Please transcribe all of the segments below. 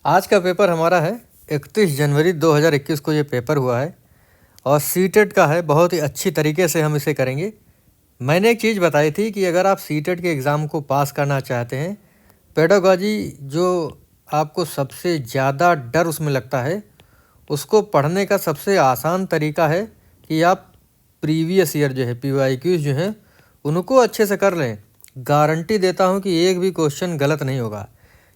आज का पेपर हमारा है 31 जनवरी 2021 को ये पेपर हुआ है और सीटेट का है। बहुत ही अच्छी तरीके से हम इसे करेंगे। मैंने एक चीज़ बताई थी कि अगर आप सीटेट के एग्ज़ाम को पास करना चाहते हैं, पेडागॉजी जो आपको सबसे ज़्यादा डर उसमें लगता है, उसको पढ़ने का सबसे आसान तरीका है कि आप प्रीवियस ईयर जो है PYQs जो हैं उनको अच्छे से कर लें। गारंटी देता हूँ कि एक भी क्वेश्चन गलत नहीं होगा।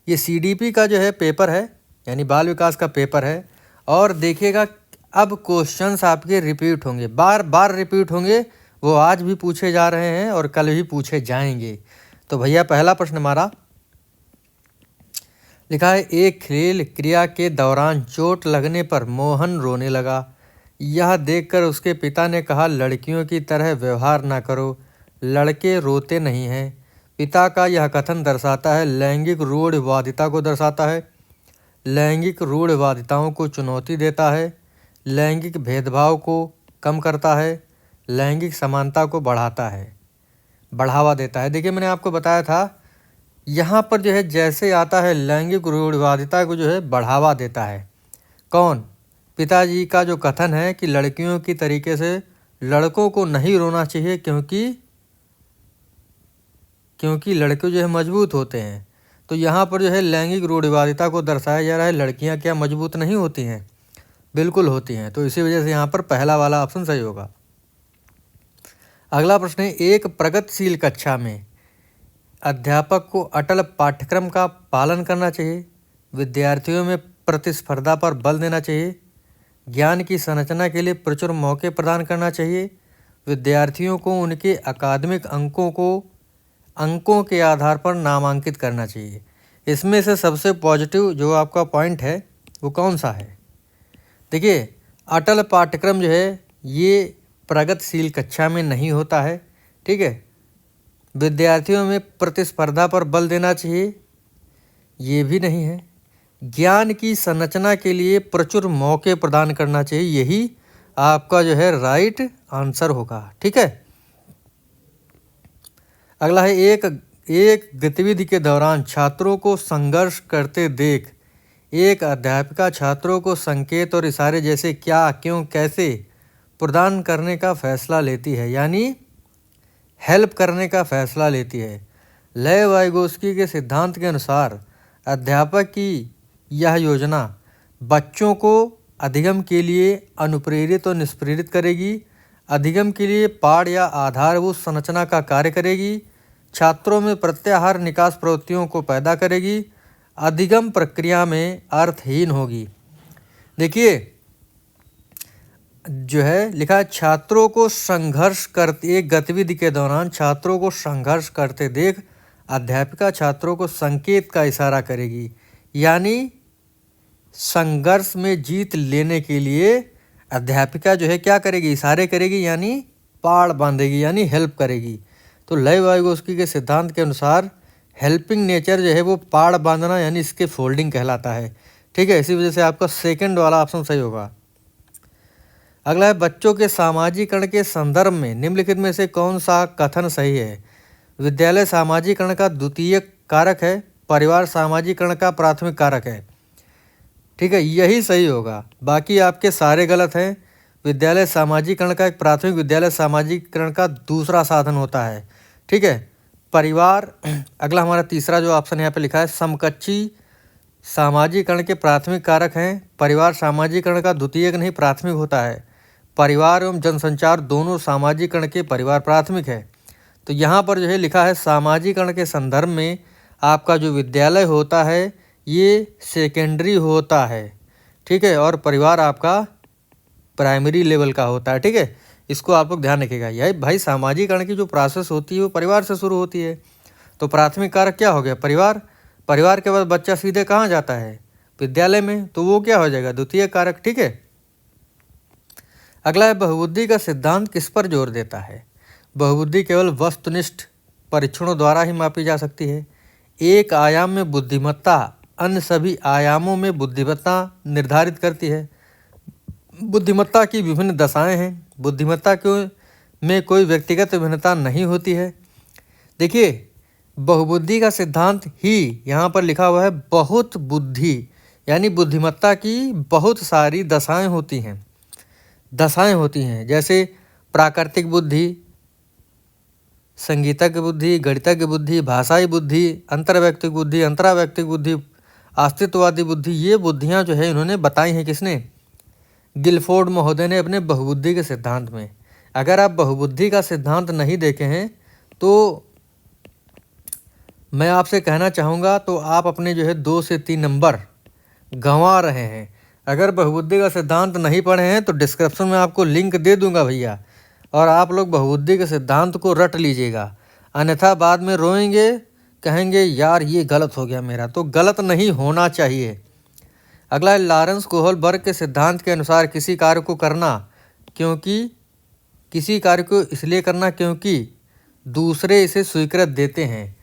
ये CDP का जो है पेपर है, यानी बाल विकास का पेपर है। और देखिएगा अब क्वेश्चंस आपके रिपीट होंगे, बार बार रिपीट होंगे। वो आज भी पूछे जा रहे हैं और कल भी पूछे जाएंगे। तो भैया पहला प्रश्न हमारा लिखा है, एक खेल क्रिया के दौरान चोट लगने पर मोहन रोने लगा। यह देखकर उसके पिता ने कहा, लड़कियों की तरह व्यवहार ना करो, लड़के रोते नहीं हैं। पिता का यह कथन दर्शाता है लैंगिक रूढ़िवादिता को दर्शाता है, लैंगिक रूढ़िवादिताओं को चुनौती देता है, लैंगिक भेदभाव को कम करता है, लैंगिक समानता को बढ़ावा देता है। देखिए मैंने आपको बताया था यहाँ पर जो है जैसे आता है लैंगिक रूढ़िवादिता को जो है बढ़ावा देता है कौन? पिताजी का जो कथन है कि लड़कियों की तरीके से लड़कों को नहीं रोना चाहिए क्योंकि लड़के जो है मजबूत होते हैं। तो यहाँ पर जो है लैंगिक रूढ़िवादिता को दर्शाया जा रहा है, लड़कियाँ क्या मजबूत नहीं होती हैं? बिल्कुल होती हैं। तो इसी वजह से यहाँ पर पहला वाला ऑप्शन सही होगा। अगला प्रश्न है, एक प्रगतिशील कक्षा में अध्यापक को अटल पाठ्यक्रम का पालन करना चाहिए, विद्यार्थियों में प्रतिस्पर्धा पर बल देना चाहिए, ज्ञान की संरचना के लिए प्रचुर मौके प्रदान करना चाहिए, विद्यार्थियों को उनके अकादमिक अंकों के आधार पर नामांकित करना चाहिए। इसमें से सबसे पॉजिटिव जो आपका पॉइंट है वो कौन सा है? देखिए अटल पाठ्यक्रम जो है ये प्रगतिशील कक्षा में नहीं होता है, ठीक है। विद्यार्थियों में प्रतिस्पर्धा पर बल देना चाहिए, ये भी नहीं है। ज्ञान की संरचना के लिए प्रचुर मौके प्रदान करना चाहिए, यही आपका जो है राइट आंसर होगा, ठीक है। अगला है, एक गतिविधि के दौरान छात्रों को संघर्ष करते देख एक अध्यापिका छात्रों को संकेत और इशारे जैसे क्या, क्यों, कैसे प्रदान करने का फैसला लेती है, यानी हेल्प करने का फैसला लेती है। लेव वाइगोस्की के सिद्धांत के अनुसार अध्यापक की यह योजना बच्चों को अधिगम के लिए अनुप्रेरित और निष्प्रेरित करेगी, अधिगम के लिए पाठ या आधारभूत संरचना का कार्य करेगी, छात्रों में प्रत्याहार निकास प्रवृत्तियों को पैदा करेगी, अधिगम प्रक्रिया में अर्थहीन होगी। देखिए जो है लिखा है, छात्रों को संघर्ष करते एक गतिविधि के दौरान छात्रों को संघर्ष करते देख अध्यापिका छात्रों को संकेत का इशारा करेगी, यानी संघर्ष में जीत लेने के लिए अध्यापिका जो है क्या करेगी? इशारे करेगी, यानी पाड़ बांधेगी, यानी हेल्प करेगी। तो लेव वाइगोस्की के सिद्धांत के अनुसार हेल्पिंग नेचर जो है वो पाड़ बांधना यानी इसके फोल्डिंग कहलाता है, ठीक है। इसी वजह से आपका सेकंड वाला ऑप्शन सही होगा। अगला है, बच्चों के सामाजिकरण के संदर्भ में निम्नलिखित में से कौन सा कथन सही है? विद्यालय सामाजिकरण का द्वितीय कारक है, परिवार सामाजिकरण का प्राथमिक कारक है, ठीक है, यही सही होगा। बाकी आपके सारे गलत हैं। विद्यालय सामाजिकरण का एक प्राथमिक विद्यालय सामाजिकरण का दूसरा साधन होता है, ठीक है। परिवार अगला हमारा तीसरा जो ऑप्शन यहाँ पे लिखा है, समकक्षी सामाजिकरण के प्राथमिक कारक हैं, परिवार सामाजिकरण का द्वितीयक नहीं प्राथमिक होता है। परिवार एवं जनसंचार दोनों सामाजिकरण के परिवार प्राथमिक है। तो यहाँ पर जो है लिखा है सामाजिकरण के संदर्भ में आपका जो विद्यालय होता है ये सेकेंडरी होता है, ठीक है, और परिवार आपका प्राइमरी लेवल का होता है, ठीक है। इसको आप लोग ध्यान रखिएगा। यह भाई सामाजिकरण की जो प्रोसेस होती है वो परिवार से शुरू होती है। तो प्राथमिक कारक क्या हो गया? परिवार। परिवार के बाद बच्चा सीधे कहाँ जाता है? विद्यालय में, तो वो क्या हो जाएगा? द्वितीय कारक, ठीक है। अगला है, बहुबुद्धि का सिद्धांत किस पर जोर देता है? बहुबुद्धि केवल वस्तुनिष्ठ परीक्षणों द्वारा ही मापी जा सकती है। एक आयाम में बुद्धिमत्ता अन्य सभी आयामों में बुद्धिमत्ता निर्धारित करती है। बुद्धिमत्ता की विभिन्न दशाएं हैं, बुद्धिमत्ता में कोई व्यक्तिगत भिन्नता नहीं होती है। देखिए बहुबुद्धि का सिद्धांत ही यहाँ पर लिखा हुआ है बहुत बुद्धि, यानी बुद्धिमत्ता की बहुत सारी दशाएं होती हैं, जैसे प्राकृतिक बुद्धि, संगीतज्ञ बुद्धि, गणितज्ञ बुद्धि, भाषाई बुद्धि, अंतर्वैयक्तिक बुद्धि, अंतरावैयक्तिक बुद्धि, अस्तित्ववादी बुद्धि। ये बुद्धियाँ जो है इन्होंने बताई हैं किसने? गिलफोर्ड महोदय ने अपने बहुबुद्धि के सिद्धांत में। अगर आप बहुबुद्धि का सिद्धांत नहीं देखे हैं तो मैं आपसे कहना चाहूँगा तो आप अपने जो है 2 से 3 नंबर गंवा रहे हैं। अगर बहुबुद्धि का सिद्धांत नहीं पढ़े हैं तो डिस्क्रिप्शन में आपको लिंक दे दूंगा भैया, और आप लोग बहुबुद्धि के सिद्धांत को रट लीजिएगा, अन्यथा बाद में रोएंगे, कहेंगे यार ये गलत हो गया मेरा। तो गलत नहीं होना चाहिए। अगला, लॉरेंस कोहलबर्ग के सिद्धांत के अनुसार किसी कार्य को इसलिए करना क्योंकि दूसरे इसे स्वीकृत देते हैं,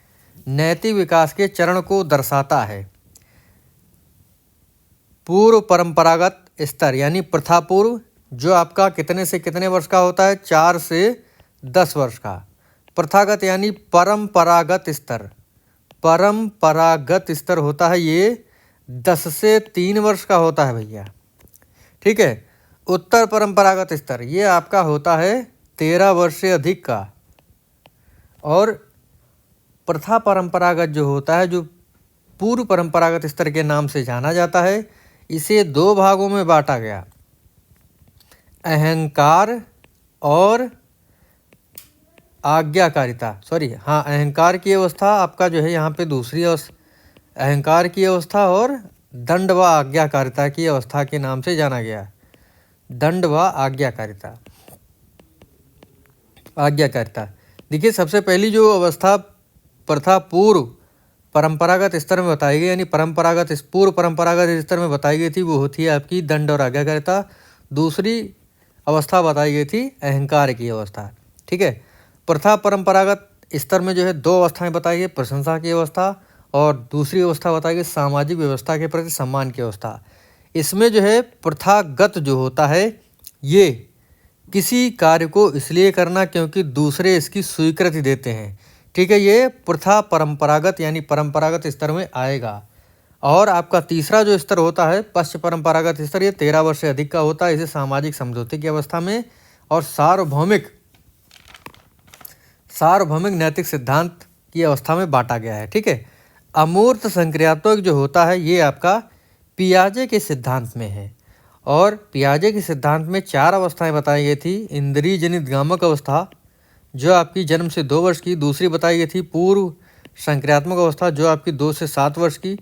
नैतिक विकास के चरण को दर्शाता है। पूर्व परंपरागत स्तर यानी प्रथा पूर्व, जो आपका कितने से कितने वर्ष का होता है? 4 से 10 वर्ष का। प्रथागत यानी परंपरागत स्तर होता है, ये 10 से 3 वर्ष का होता है भैया, ठीक है। उत्तर परंपरागत स्तर ये आपका होता है 13 वर्ष से अधिक का। और प्रथा परंपरागत जो होता है, जो पूर्व परंपरागत स्तर के नाम से जाना जाता है, इसे 2 भागों में बांटा गया, अहंकार और आज्ञाकारिता। अहंकार की अवस्था आपका जो है यहाँ पे दूसरी अवस्था, अहंकार की अवस्था और दंड व आज्ञाकारिता की अवस्था के नाम से जाना गया। दंड व आज्ञाकारिता। देखिए, सबसे पहली जो अवस्था प्रथा पूर्व परंपरागत स्तर में बताई गई, यानी पूर्व परंपरागत स्तर में बताई गई थी, वो होती है आपकी दंड और आज्ञाकारिता। दूसरी अवस्था बताई गई थी अहंकार की अवस्था, ठीक है। प्रथा परंपरागत स्तर में जो है 2 अवस्थाएं बताई गई, प्रशंसा की अवस्था और दूसरी अवस्था बताई गई सामाजिक व्यवस्था के प्रति सम्मान की अवस्था। इसमें जो है प्रथागत जो होता है, ये किसी कार्य को इसलिए करना क्योंकि दूसरे इसकी स्वीकृति देते हैं, ठीक है। ये प्रथा परंपरागत यानी परंपरागत स्तर में आएगा। और आपका तीसरा जो स्तर होता है पश्च परंपरागत स्तर, ये 13 वर्ष से अधिक का होता है। इसे सामाजिक समझौते की अवस्था में और सार्वभौमिक नैतिक सिद्धांत की अवस्था में बांटा गया है, ठीक है। अमूर्त संक्रियात्मक जो होता है, ये आपका पियाजे के सिद्धांत में है। और पियाजे के सिद्धांत में 4 अवस्थाएं बताई गई थी। इंद्रिय जनित गामक अवस्था जो आपकी जन्म से 2 वर्ष की, दूसरी बताई गई थी पूर्व संक्रियात्मक अवस्था जो आपकी 2 से 7 वर्ष की,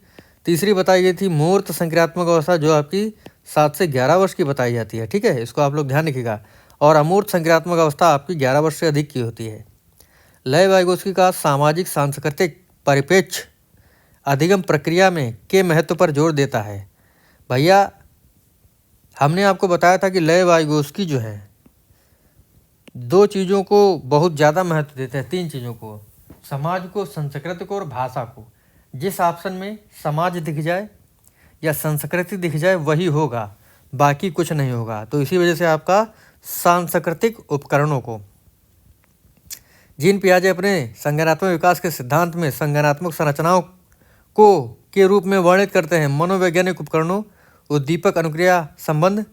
तीसरी बताई गई थी मूर्त संक्रियात्मक अवस्था जो आपकी 7 से 11 वर्ष की बताई जाती है, ठीक है। इसको आप लोग ध्यान रखिएगा। और अमूर्त संक्रियात्मक अवस्था आपकी 11 वर्ष से अधिक की होती है। लय वाइगोत्स्की का सामाजिक सांस्कृतिक परिप्रेक्ष्य अधिगम प्रक्रिया में के महत्व पर जोर देता है। भैया, हमने आपको बताया था कि लय वाइगोत्स्की जो है 2 चीज़ों को बहुत ज़्यादा महत्व देते हैं, 3 चीज़ों को, समाज को, संस्कृति को और भाषा को। जिस ऑप्शन में समाज दिख जाए या संस्कृति दिख जाए वही होगा, बाकी कुछ नहीं होगा। तो इसी वजह से आपका सांस्कृतिक उपकरणों को, जीन पियाजे अपने संज्ञानात्मक विकास के सिद्धांत में संज्ञानात्मक संरचनाओं को के रूप में वर्णित करते हैं। मनोवैज्ञानिक उपकरणों, उद्दीपक अनुक्रिया संबंध,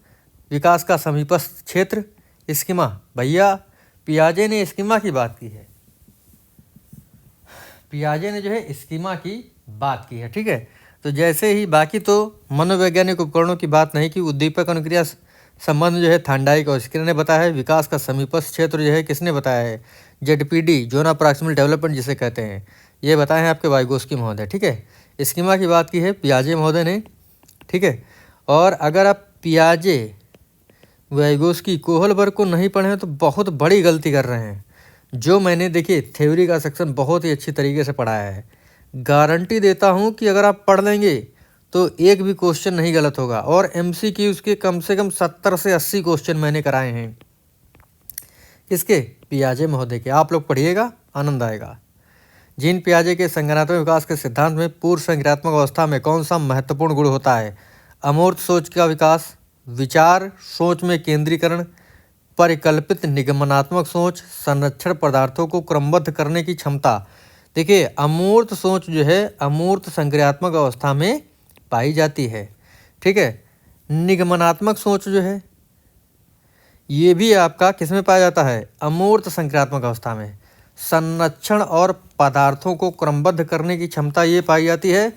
विकास का समीपस्थ क्षेत्र, स्कीमा। भैया, पियाजे ने स्कीमा की बात की है, पियाजे ने जो है स्कीमा की बात की है, ठीक है। तो जैसे ही बाकी तो मनोवैज्ञानिक उपकरणों की बात नहीं की, उद्दीपक अनुक्रिया संबंध जो है थांडाइक और स्किनर ने बताया है। विकास का समीपस्थ क्षेत्र जो है किसने बताया है? ZPD, zone of proximal development जिसे कहते हैं, ये बताए हैं आपके वाइगोत्स्की महोदय, ठीक है। स्कीमा की बात की है पियाजे महोदय ने, ठीक है। और अगर आप पियाजे, वाइगोत्स्की, कोहलबर्ग को नहीं पढ़े हैं तो बहुत बड़ी गलती कर रहे हैं। जो मैंने देखिए थ्योरी का सेक्शन बहुत ही अच्छी तरीके से पढ़ाया है, गारंटी देता हूँ कि अगर आप पढ़ लेंगे तो एक भी क्वेश्चन नहीं गलत होगा। और MCQs के कम से कम 70 से 80 क्वेश्चन मैंने कराए हैं इसके, पियाजे महोदय के। आप लोग पढ़िएगा, आनंद आएगा। जीन पियाजे के संज्ञानात्मक विकास के सिद्धांत में पूर्व संज्ञानात्मक अवस्था में कौन सा महत्वपूर्ण गुण होता है? अमूर्त सोच का विकास, विचार सोच में केंद्रीकरण, परिकल्पित निगमनात्मक सोच, संरक्षण पदार्थों को क्रमबद्ध करने की क्षमता। देखिए, अमूर्त सोच जो है अमूर्त संक्रियात्मक अवस्था में पाई जाती है। ठीक है। निगमनात्मक सोच जो है ये भी आपका किस में पाया जाता है? अमूर्त संक्रियात्मक अवस्था में। संरक्षण और पदार्थों को क्रमबद्ध करने की क्षमता ये पाई जाती है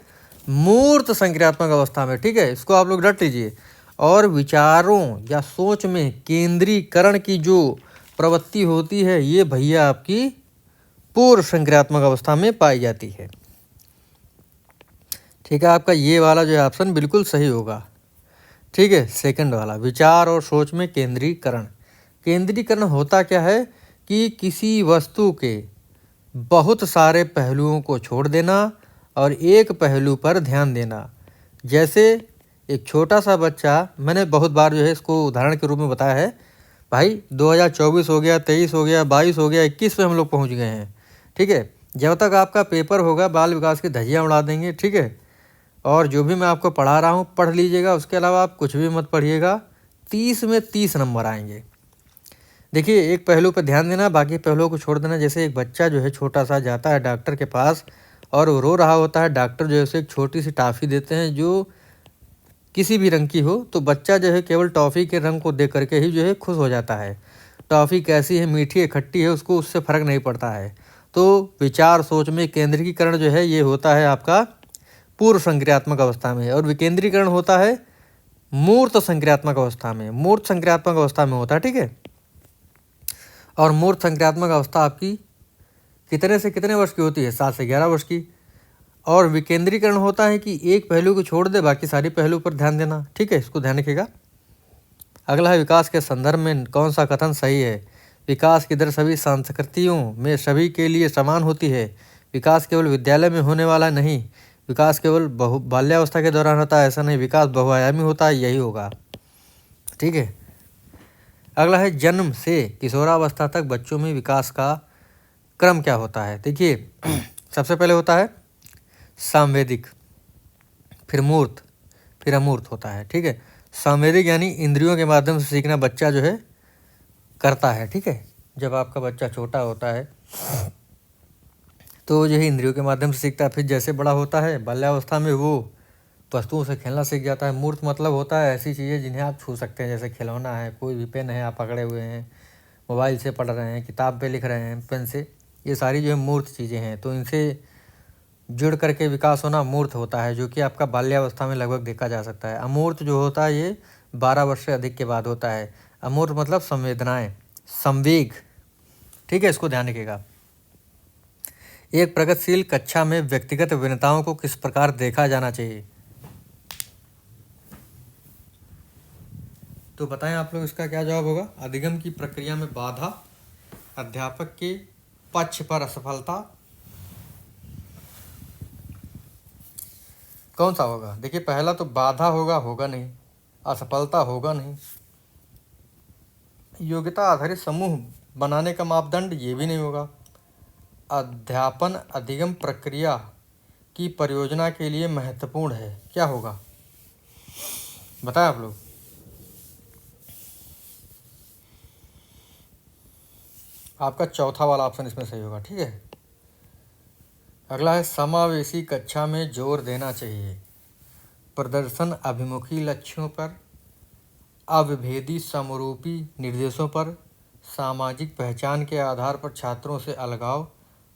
मूर्त संक्रियात्मक अवस्था में, ठीक है, इसको आप लोग रट लीजिए। और विचारों या सोच में केंद्रीकरण की जो प्रवृत्ति होती है ये भैया आपकी पूर्व संक्रियात्मक अवस्था में पाई जाती है, ठीक है। आपका ये वाला जो है ऑप्शन बिल्कुल सही होगा, ठीक है। सेकंड वाला, विचार और सोच में केंद्रीकरण। केंद्रीकरण होता क्या है कि किसी वस्तु के बहुत सारे पहलुओं को छोड़ देना और एक पहलू पर ध्यान देना। जैसे एक छोटा सा बच्चा, मैंने बहुत बार जो है इसको उदाहरण के रूप में बताया है भाई, 2024 हो गया, 23 हो गया, 22 हो गया, 21 पे हम लोग पहुंच गए हैं, ठीक है। जब तक आपका पेपर होगा बाल विकास की धज्जियाँ उड़ा देंगे, ठीक है। और जो भी मैं आपको पढ़ा रहा हूँ पढ़ लीजिएगा, उसके अलावा आप कुछ भी मत पढ़िएगा। 30 में 30 नंबर आएंगे। देखिए एक पहलू पर ध्यान देना, बाकी पहलुओं को छोड़ देना। जैसे एक बच्चा जो है छोटा सा जाता है डॉक्टर के पास और वो रो रहा होता है, डॉक्टर जो है उसे एक छोटी सी टॉफ़ी देते हैं जो किसी भी रंग की हो, तो बच्चा जो है केवल टॉफ़ी के रंग को देख करके ही जो है खुश हो जाता है। टॉफ़ी कैसी है, मीठी है, खट्टी है, उसको उससे फ़र्क नहीं पड़ता है। तो विचार सोच में केंद्रीकरण जो है ये होता है आपका पूर्व संक्रियात्मक अवस्था में, और विकेंद्रीकरण होता है मूर्त संक्रियात्मक अवस्था में। मूर्त संक्रियात्मक अवस्था में होता है, ठीक है। और मूर्त संक्रियात्मक अवस्था आपकी कितने से कितने वर्ष की होती है? 7 से 11 वर्ष की। और विकेंद्रीकरण होता है कि एक पहलू को छोड़ दे, बाकी सारी पहलू पर ध्यान देना, ठीक है, इसको ध्यान रखिएगा। अगला है विकास के संदर्भ में कौन सा कथन सही है? विकास की दर सभी संस्कृतियों में सभी के लिए समान होती है। विकास केवल विद्यालय में होने वाला नहीं, विकास केवल बाल्यावस्था के दौरान होता है ऐसा नहीं, विकास बहुआयामी होता है, यही होगा, ठीक है। अगला है जन्म से किशोरावस्था तक बच्चों में विकास का क्रम क्या होता है? देखिए सबसे पहले होता है सांवेदिक, फिर मूर्त, फिर अमूर्त होता है, ठीक है। सांवेदिक यानी इंद्रियों के माध्यम से सीखना बच्चा जो है करता है, ठीक है। जब आपका बच्चा छोटा होता है तो जो है इंद्रियों के माध्यम से सीखता है, फिर जैसे बड़ा होता है बाल्यावस्था में वो वस्तुओं से खेलना सीख जाता है। मूर्त मतलब होता है ऐसी चीज़ें जिन्हें आप छू सकते हैं, जैसे खिलौना है, कोई भी पेन है आप पकड़े हुए हैं, मोबाइल से पढ़ रहे हैं, किताब पे लिख रहे हैं पेन से, ये सारी जो है मूर्त चीज़ें हैं। तो इनसे जुड़ करके विकास होना मूर्त होता है, जो कि आपका बाल्यावस्था में लगभग देखा जा सकता है। अमूर्त जो होता है ये 12 वर्ष से अधिक के बाद होता है। अमूर्त मतलब संवेदनाएं, संवेग, ठीक है, इसको ध्यान रखिएगा। एक प्रगतिशील कक्षा में व्यक्तिगत भिन्नताओं को किस प्रकार देखा जाना चाहिए? तो बताएं आप लोग इसका क्या जवाब होगा? अधिगम की प्रक्रिया में बाधा, अध्यापक के पक्ष पर असफलता, कौन सा होगा? देखिए पहला तो बाधा होगा नहीं, असफलता होगा नहीं, योग्यता आधारित समूह बनाने का मापदंड ये भी नहीं होगा, अध्यापन अधिगम प्रक्रिया की परियोजना के लिए महत्वपूर्ण है, क्या होगा बताएं आप लोग। आपका चौथा वाला ऑप्शन इसमें सही होगा, ठीक है। अगला है समावेशी कक्षा में जोर देना चाहिए, प्रदर्शन अभिमुखी लक्ष्यों पर, अविभेदी समरूपी निर्देशों पर, सामाजिक पहचान के आधार पर छात्रों से अलगाव,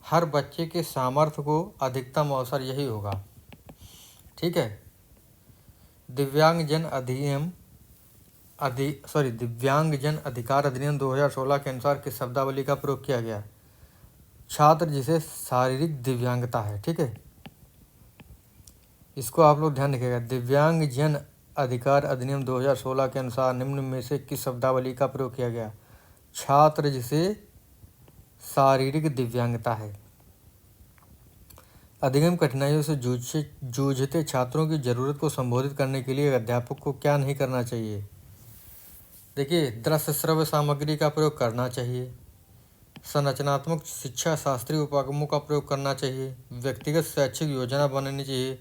हर बच्चे के सामर्थ्य को अधिकतम अवसर, यही होगा, ठीक है। दिव्यांगजन अधिकार अधिनियम 2016 के अनुसार किस शब्दावली का प्रयोग किया गया? छात्र जिसे शारीरिक दिव्यांगता है, ठीक है, इसको आप लोग ध्यान रखिएगा। दिव्यांगजन अधिकार अधिनियम 2016 के अनुसार निम्न में से किस शब्दावली का प्रयोग किया गया? छात्र जिसे शारीरिक दिव्यांगता है। अधिगम कठिनाइयों से जूझते छात्रों की ज़रूरत को संबोधित करने के लिए अध्यापक को क्या नहीं करना चाहिए? देखिए दृश्य श्रव्य सामग्री का प्रयोग करना चाहिए, संरचनात्मक शिक्षा शास्त्रीय उपागमों का प्रयोग करना चाहिए, व्यक्तिगत शैक्षिक योजना बनानी चाहिए,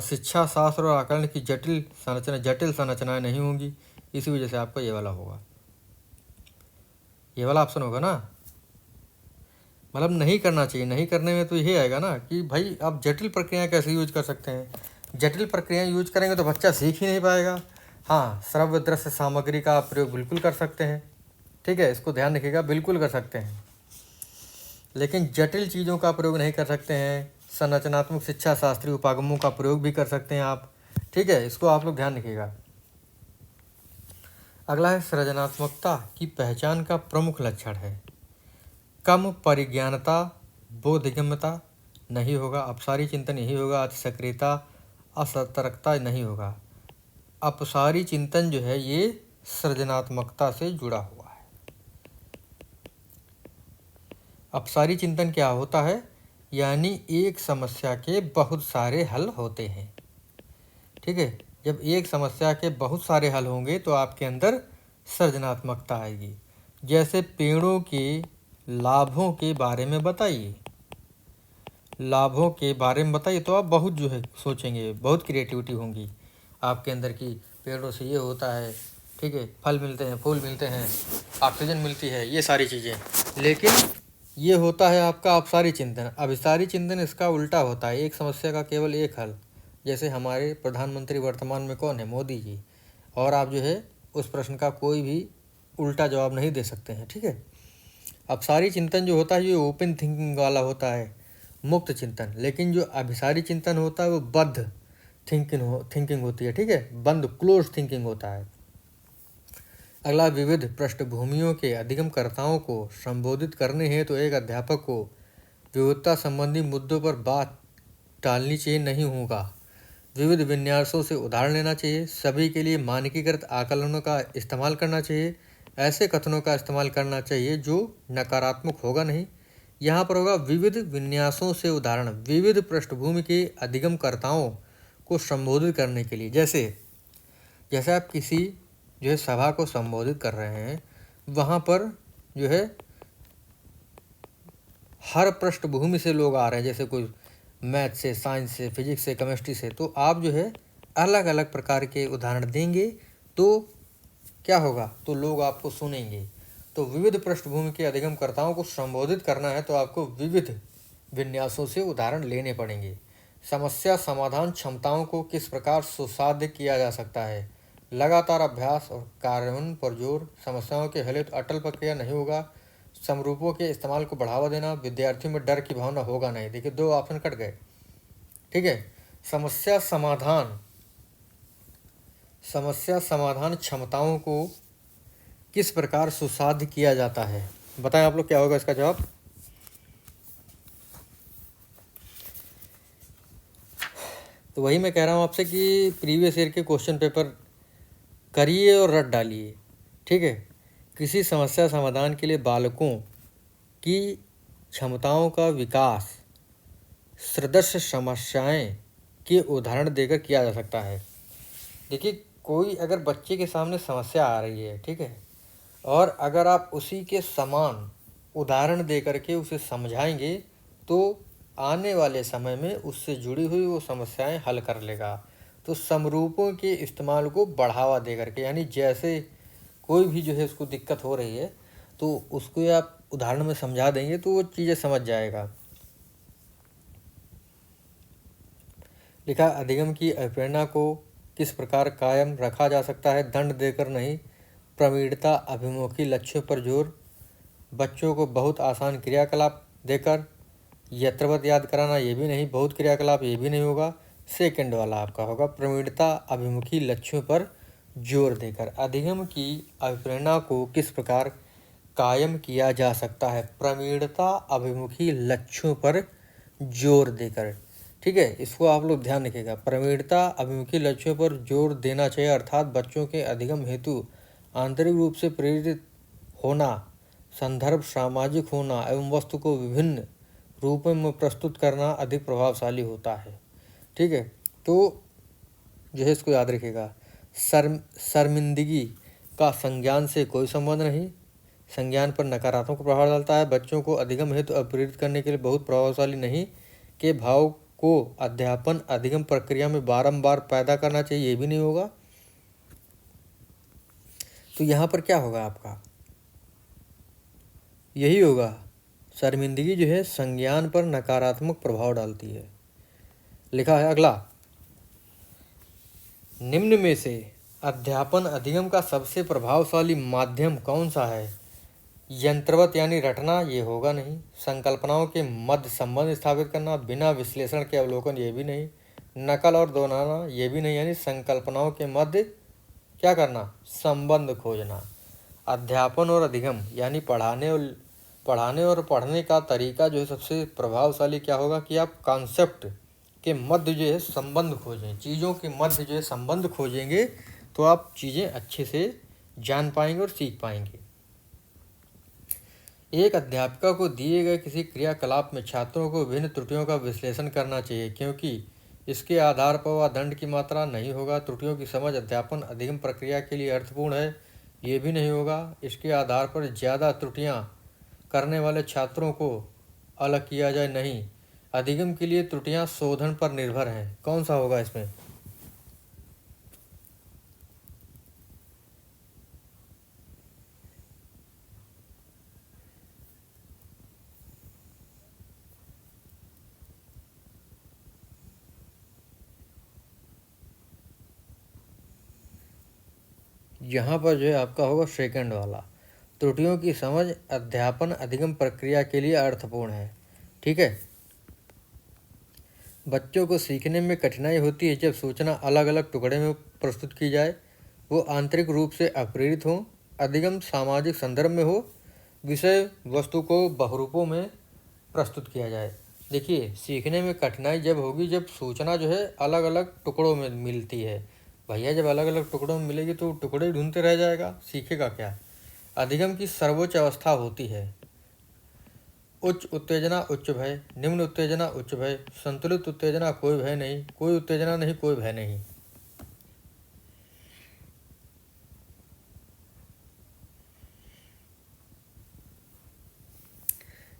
शिक्षा शास्त्र और आकलन की जटिल संरचनाएं नहीं होंगी, इसी वजह से आपका ये वाला होगा, ये वाला ऑप्शन होगा ना। मतलब नहीं करना चाहिए, नहीं करने में तो यही आएगा ना कि भाई आप जटिल प्रक्रियाएं कैसे यूज कर सकते हैं, जटिल प्रक्रियाएं यूज करेंगे तो बच्चा सीख ही नहीं पाएगा। हाँ, श्रव्य दृश्य सामग्री का आप प्रयोग बिल्कुल कर सकते हैं, ठीक है, इसको ध्यान रखिएगा, बिल्कुल कर सकते हैं, लेकिन जटिल चीज़ों का प्रयोग नहीं कर सकते हैं। संरचनात्मक शिक्षा शास्त्रीय उपागमों का प्रयोग भी कर सकते हैं आप, ठीक है, इसको आप लोग ध्यान रखिएगा। अगला है सृजनात्मकता की पहचान का प्रमुख लक्षण है कम परिज्ञानता, बोधगम्यता नहीं होगा, अपसारी चिंतन नहीं होगा, अति सक्रियता, असतर्कता नहीं होगा। अपसारी चिंतन जो है ये सृजनात्मकता से जुड़ा हुआ है। अपसारी चिंतन क्या होता है? यानी एक समस्या के बहुत सारे हल होते हैं, ठीक है। जब एक समस्या के बहुत सारे हल होंगे तो आपके अंदर सृजनात्मकता आएगी। जैसे पेड़ों के लाभों के बारे में बताइए, लाभों के बारे में बताइए तो आप बहुत जो है सोचेंगे, बहुत क्रिएटिविटी होंगी आपके अंदर की पेड़ों से ये होता है, ठीक है, फल मिलते हैं, फूल मिलते हैं, ऑक्सीजन मिलती है, ये सारी चीज़ें। लेकिन ये होता है आपका अपसारी चिंतन। अभिसारी चिंतन इसका उल्टा होता है, एक समस्या का केवल एक हल। जैसे हमारे प्रधानमंत्री वर्तमान में कौन है? मोदी जी। और आप जो है उस प्रश्न का कोई भी उल्टा जवाब नहीं दे सकते हैं, ठीक है। अपसारी चिंतन जो होता है ये ओपन थिंकिंग वाला होता है, मुक्त चिंतन। लेकिन जो अभिसारी चिंतन होता है वो बद्ध थिंकिंग होती है, ठीक है, बंद क्लोज थिंकिंग होता है। अगला, विविध पृष्ठभूमियों के अधिगमकर्ताओं को संबोधित करने हेतु तो एक अध्यापक को विविधता संबंधी मुद्दों पर बात टालनी चाहिए नहीं होगा। विविध विन्यासों से उदाहरण लेना चाहिए, सभी के लिए मानकीकृत आकलनों का इस्तेमाल करना चाहिए, ऐसे कथनों का इस्तेमाल करना चाहिए जो नकारात्मक होगा नहीं। यहाँ पर होगा विविध विन्यासों से उदाहरण, विविध पृष्ठभूमि के अधिगमकर्ताओं को संबोधित करने के लिए। जैसे आप किसी जो है सभा को संबोधित कर रहे हैं, वहाँ पर जो है हर पृष्ठभूमि से लोग आ रहे हैं, जैसे कोई मैथ से, साइंस से, फिजिक्स से, केमिस्ट्री से, तो आप जो है अलग अलग प्रकार के उदाहरण देंगे तो क्या होगा, तो लोग आपको सुनेंगे। तो विविध पृष्ठभूमि के अधिगमकर्ताओं को संबोधित करना है तो आपको विविध विन्यासों से उदाहरण लेने पड़ेंगे। समस्या समाधान क्षमताओं को किस प्रकार सुसाध्य किया जा सकता है? लगातार अभ्यास और कार्यान्वयन पर जोर, समस्याओं के हल हेतु अटल प्रक्रिया नहीं होगा, समरूपों के इस्तेमाल को बढ़ावा देना, विद्यार्थियों में डर की भावना होगा नहीं। देखिए, दो ऑप्शन कट गए, ठीक है। समस्या समाधान क्षमताओं को किस प्रकार सुसाध्य किया जाता है? बताएं आप लोग क्या होगा इसका जवाब? तो वही मैं कह रहा हूँ आपसे कि प्रीवियस ईयर के क्वेश्चन पेपर करिए और रट डालिए, ठीक है। किसी समस्या समाधान के लिए बालकों की क्षमताओं का विकास सदृश समस्याएं के उदाहरण देकर किया जा सकता है। देखिए, कोई अगर बच्चे के सामने समस्या आ रही है, ठीक है, और अगर आप उसी के समान उदाहरण दे करके उसे समझाएंगे तो आने वाले समय में उससे जुड़ी हुई वो समस्याएं हल कर लेगा। तो समरूपों के इस्तेमाल को बढ़ावा दे करके, यानी जैसे कोई भी जो है उसको दिक्कत हो रही है तो उसको आप उदाहरण में समझा देंगे तो वो चीज़ें समझ जाएगा। लिखा, अधिगम की अभिप्रेरणा को किस प्रकार कायम रखा जा सकता है? दंड देकर नहीं, प्रवीणता अभिमुखी लक्ष्यों पर जोर, बच्चों को बहुत आसान क्रियाकलाप देकर, यत्रवत याद कराना ये भी नहीं, बहुत क्रियाकलाप ये भी नहीं होगा। सेकंड वाला आपका होगा प्रवीणता अभिमुखी लक्ष्यों पर जोर देकर। अधिगम की अभिप्रेरणा को किस प्रकार कायम किया जा सकता है? प्रवीणता अभिमुखी लक्ष्यों पर जोर देकर, ठीक है, इसको आप लोग ध्यान रखिएगा। प्रवीणता अभिमुखी लक्ष्यों पर जोर देना चाहिए, अर्थात बच्चों के अधिगम हेतु आंतरिक रूप से प्रेरित होना, संदर्भ सामाजिक होना एवं वस्तु को विभिन्न रूपों में प्रस्तुत करना अधिक प्रभावशाली होता है, ठीक है। तो जो है इसको याद रखिएगा। शर्मिंदगी का संज्ञान से कोई संबंध नहीं, संज्ञान पर नकारात्मक प्रभाव डालता है, बच्चों को अधिगम हेतु प्रेरित करने के लिए बहुत प्रभावशाली नहीं, के भाव को अध्यापन अधिगम प्रक्रिया में बारंबार पैदा करना चाहिए, ये भी नहीं होगा। तो यहाँ पर क्या होगा आपका? यही होगा, शर्मिंदगी जो है संज्ञान पर नकारात्मक प्रभाव डालती है। लिखा है अगला, निम्न में से अध्यापन अधिगम का सबसे प्रभावशाली माध्यम कौन सा है? यंत्रवत यानी रटना, ये होगा नहीं। संकल्पनाओं के मध्य संबंध स्थापित करना बिना विश्लेषण के अवलोकन, ये भी नहीं। नकल और दोहराना, ये भी नहीं। यानी संकल्पनाओं के मध्य क्या करना? संबंध खोजना। अध्यापन और अधिगम यानी पढ़ाने और पढ़ने का तरीका जो है सबसे प्रभावशाली क्या होगा कि आप कॉन्सेप्ट के मध्य जो है संबंध खोजें। चीज़ों के मध्य जो है संबंध खोजेंगे तो आप चीज़ें अच्छे से जान पाएंगे और सीख पाएंगे। एक अध्यापिका को दिए गए किसी क्रियाकलाप में छात्रों को विभिन्न त्रुटियों का विश्लेषण करना चाहिए, क्योंकि इसके आधार पर वह दंड की मात्रा नहीं होगा। त्रुटियों की समझ अध्यापन अधिगम प्रक्रिया के लिए अर्थपूर्ण है, ये भी नहीं होगा। इसके आधार पर ज़्यादा त्रुटियां करने वाले छात्रों को अलग किया जाए, नहीं। अधिगम के लिए त्रुटियां शोधन पर निर्भर हैं, कौन सा होगा इसमें? यहाँ पर जो है आपका होगा सेकंड वाला। त्रुटियों की समझ अध्यापन अधिगम प्रक्रिया के लिए अर्थपूर्ण है। ठीक है। बच्चों को सीखने में कठिनाई होती है जब सूचना अलग अलग टुकड़े में प्रस्तुत की जाए, वो आंतरिक रूप से अप्रेरित हो। अधिगम सामाजिक संदर्भ में हो, विषय वस्तु को बहुरूपों में प्रस्तुत किया जाए। देखिए, सीखने में कठिनाई जब होगी जब सूचना जो है अलग अलग टुकड़ों में मिलती है। भैया जब अलग अलग टुकड़ों में मिलेगी तो टुकड़े ढूंढते रह जाएगा, सीखेगा क्या? अधिगम की सर्वोच्च अवस्था होती है उच्च उत्तेजना उच्च भय, निम्न उत्तेजना उच्च भय, संतुलित उत्तेजना कोई भय नहीं, कोई उत्तेजना नहीं, कोई भय नहीं।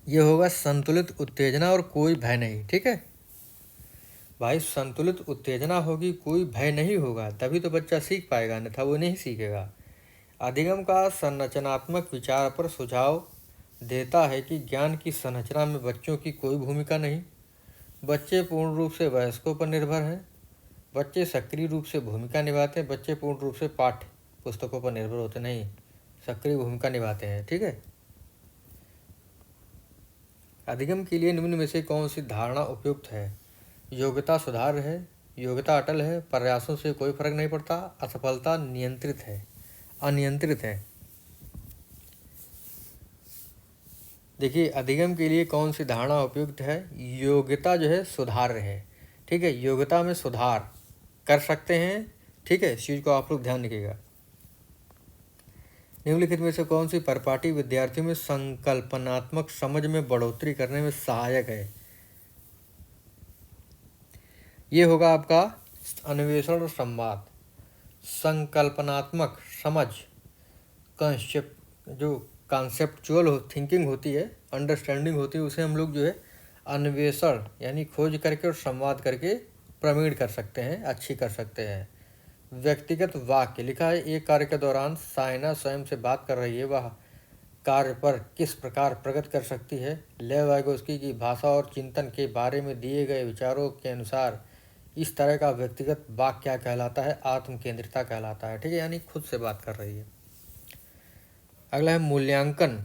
ये होगा संतुलित उत्तेजना और कोई भय नहीं। ठीक है भाई, संतुलित उत्तेजना होगी, कोई भय नहीं होगा, तभी तो बच्चा सीख पाएगा, अन्यथा वो नहीं सीखेगा। अधिगम का संरचनात्मक विचार पर सुझाव देता है कि ज्ञान की संरचना में बच्चों की कोई भूमिका नहीं। बच्चे पूर्ण रूप से वयस्कों पर निर्भर हैं। बच्चे सक्रिय रूप से भूमिका निभाते हैं। बच्चे पूर्ण रूप से पाठ्य पुस्तकों पर निर्भर होते नहीं, सक्रिय भूमिका निभाते हैं। ठीक है। अधिगम के लिए निम्न में से कौन सी धारणा उपयुक्त है? योग्यता सुधार है, योग्यता अटल है, प्रयासों से कोई फर्क नहीं पड़ता, असफलता नियंत्रित है, अनियंत्रित है। देखिए, अधिगम के लिए कौन सी धारणा उपयुक्त है? योग्यता जो है सुधार है। ठीक है, योग्यता में सुधार कर सकते हैं। ठीक है, इस चीज़ को आप लोग ध्यान रखिएगा। निम्नलिखित में से कौन सी परिपाटी विद्यार्थियों में संकल्पनात्मक समझ में बढ़ोतरी करने में सहायक है? ये होगा आपका अन्वेषण और संवाद। संकल्पनात्मक समझ, जो कॉन्सेप्चुअल थिंकिंग होती है, अंडरस्टैंडिंग होती है, उसे हम लोग जो है अन्वेषण यानी खोज करके और संवाद करके प्रवीण कर सकते हैं, अच्छी कर सकते हैं। व्यक्तिगत वाक्य लिखा है, एक कार्य के दौरान साइना स्वयं से बात कर रही है, वह कार्य पर किस प्रकार प्रगति कर सकती है? लेव वाइगोस्की की भाषा और चिंतन के बारे में दिए गए विचारों के अनुसार इस तरह का व्यक्तिगत वाक्य क्या कहलाता है? आत्म केंद्रिता कहलाता है। ठीक है, यानी खुद से बात कर रही है। अगला है मूल्यांकन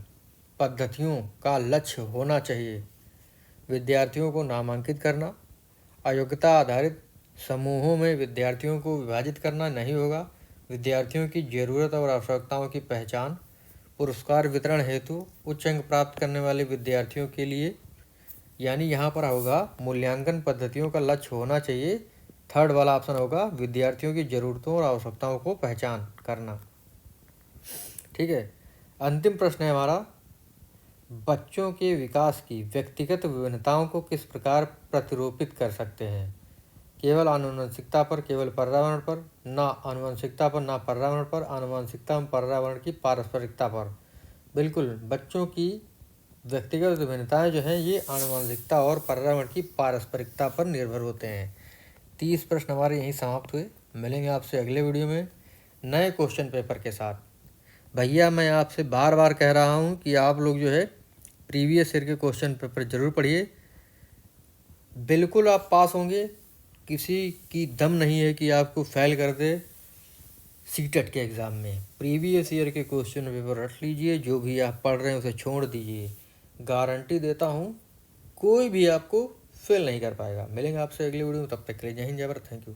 पद्धतियों का लक्ष्य होना चाहिए विद्यार्थियों को नामांकित करना। अयोग्यता आधारित समूहों में विद्यार्थियों को विभाजित करना नहीं होगा। विद्यार्थियों की जरूरत और आवश्यकताओं की पहचान। पुरस्कार वितरण हेतु उच्च अंक प्राप्त करने वाले विद्यार्थियों के लिए, यानी यहाँ पर होगा मूल्यांकन पद्धतियों का लक्ष्य होना चाहिए। थर्ड वाला ऑप्शन होगा विद्यार्थियों की जरूरतों और आवश्यकताओं को पहचान करना। ठीक है, अंतिम प्रश्न है हमारा, बच्चों के विकास की व्यक्तिगत विभिन्नताओं को किस प्रकार प्रतिरूपित कर सकते हैं? केवल आनुवंशिकता पर, केवल पर्यावरण पर, ना आनुवंशिकता पर ना पर्यावरण पर, आनुवंशिकता और पर्यावरण की पारस्परिकता पर। बिल्कुल, बच्चों की व्यक्तिगत विभिन्नताएं जो हैं ये आनुवंशिकता और पर्यावरण की पारस्परिकता पर निर्भर होते हैं। 30 प्रश्न हमारे यहीं समाप्त हुए। मिलेंगे आपसे अगले वीडियो में नए क्वेश्चन पेपर के साथ। भैया मैं आपसे बार बार कह रहा हूँ कि आप लोग जो है प्रीवियस ईयर के क्वेश्चन पेपर ज़रूर पढ़िए, बिल्कुल आप पास होंगे। किसी की दम नहीं है कि आपको फेल कर दे सीटेट के एग्ज़ाम में। प्रीवियस ईयर के क्वेश्चन पेपर रट लीजिए, जो भी आप पढ़ रहे हैं उसे छोड़ दीजिए। गारंटी देता हूँ कोई भी आपको फेल नहीं कर पाएगा। मिलेंगे आपसे अगली वीडियो में, तब तक के लिए जय हिंद जय भारत। Thank you.